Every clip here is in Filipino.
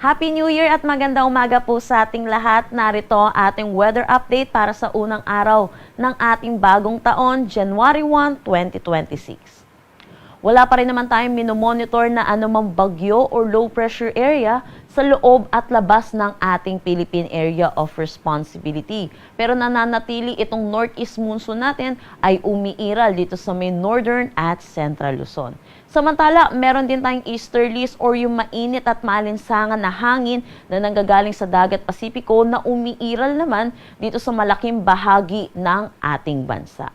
Happy New Year at magandang umaga po sa ating lahat. Narito ang ating weather update para sa unang araw ng ating bagong taon, January 1, 2026. Wala pa rin naman tayong minomonitor na anumang bagyo or low pressure area sa loob at labas ng ating Philippine Area of Responsibility. Pero nananatili itong northeast monsoon natin ay umiiral dito sa may northern at central Luzon. Samantala, meron din tayong easterlies or yung mainit at maalinsangan na hangin na nanggagaling sa dagat Pasipiko na umiiral naman dito sa malaking bahagi ng ating bansa.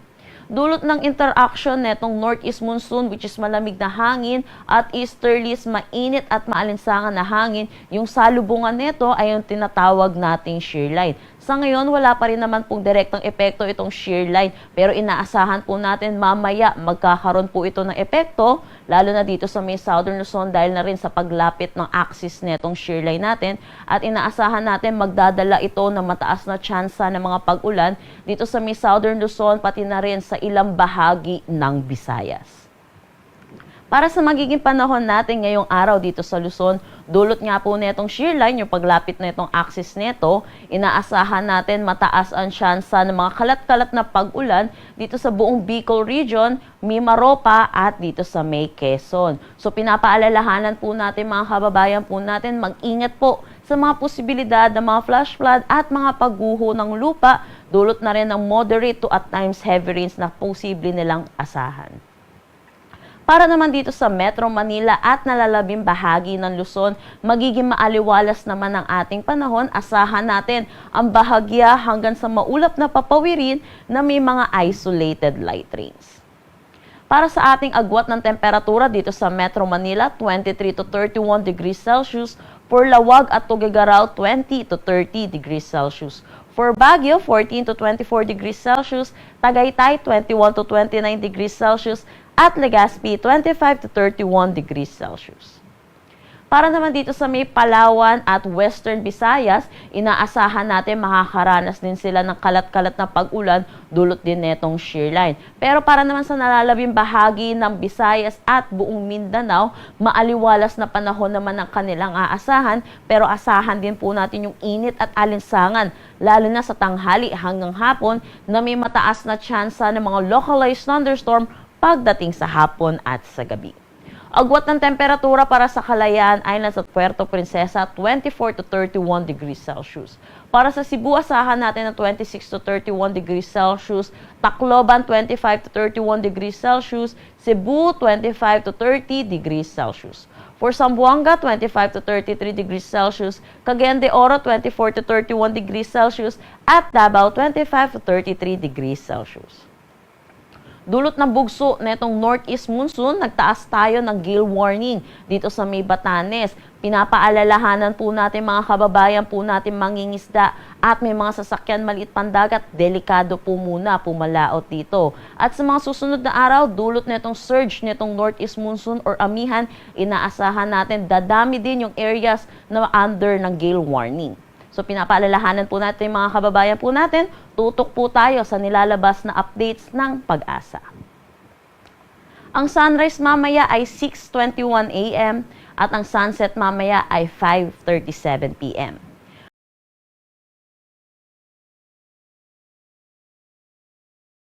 Dulot ng interaction netong northeast monsoon which is malamig na hangin at easterlies mainit at maalinsangan na hangin, yung salubungan nito ay yung tinatawag nating shear line. Sa ngayon, wala pa rin naman pong direktang epekto itong shear line pero inaasahan po natin mamaya magkakaroon po ito ng epekto lalo na dito sa may southern Luzon dahil na rin sa paglapit ng axis netong shear line natin at inaasahan natin magdadala ito ng mataas na tsansa ng mga pag-ulan dito sa may southern Luzon pati na rin sa ilang bahagi ng Visayas. Para sa magiging panahon natin ngayong araw dito sa Luzon, dulot nga po netong shear line, yung paglapit na itong axis neto, inaasahan natin mataas ang tsansa ng mga kalat-kalat na pag-ulan dito sa buong Bicol region, Mimaropa at dito sa may Quezon. So pinapaalalahanan po natin mga kababayan po natin, mag-ingat po sa mga posibilidad ng mga flash flood at mga pagguho ng lupa, dulot na rin ng moderate to at times heavy rains na posible nilang asahan. Para naman dito sa Metro Manila at nalalabing bahagi ng Luzon, magiging maaliwalas naman ang ating panahon. Asahan natin ang bahagya hanggang sa maulap na papawirin na may mga isolated light rains. Para sa ating agwat ng temperatura dito sa Metro Manila, 23 to 31 degrees Celsius. For Lawag at Tuguegarao, 20 to 30 degrees Celsius. For Baguio, 14 to 24 degrees Celsius. Tagaytay, 21 to 29 degrees Celsius. At Legazpi, 25 to 31 degrees Celsius. Para naman dito sa may Palawan at Western Visayas, inaasahan natin makakaranas din sila ng kalat-kalat na pag-ulan dulot din netong shear line. Pero para naman sa nalalabing bahagi ng Visayas at buong Mindanao, maaliwalas na panahon naman ang kanilang aasahan, pero asahan din po natin yung init at alinsangan, lalo na sa tanghali hanggang hapon na may mataas na tsansa ng mga localized thunderstorm pagdating sa hapon at sa gabi. Agwat ng temperatura para sa Kalayaan Islands at Puerto Princesa, 24 to 31 degrees Celsius. Para sa Cebu, asahan natin ng 26 to 31 degrees Celsius. Tacloban, 25 to 31 degrees Celsius. Cebu, 25 to 30 degrees Celsius. For Zamboanga, 25 to 33 degrees Celsius. Cagayan de Oro, 24 to 31 degrees Celsius. At Davao, 25 to 33 degrees Celsius. Dulot ng bugso netong northeast monsoon, nagtaas tayo ng gale warning dito sa may Batanes. Pinapaalalahanan po natin mga kababayan po natin mangingisda at may mga sasakyan maliit pandagat, delikado po muna pumalaot dito. At sa mga susunod na araw, dulot netong surge netong northeast monsoon or amihan, inaasahan natin dadami din yung areas na under ng gale warning. So pinapaalalahanan po natin mga kababayan po natin, tutok po tayo sa nilalabas na updates ng Pag-asa. Ang sunrise mamaya ay 6:21 AM at ang sunset mamaya ay 5:37 PM.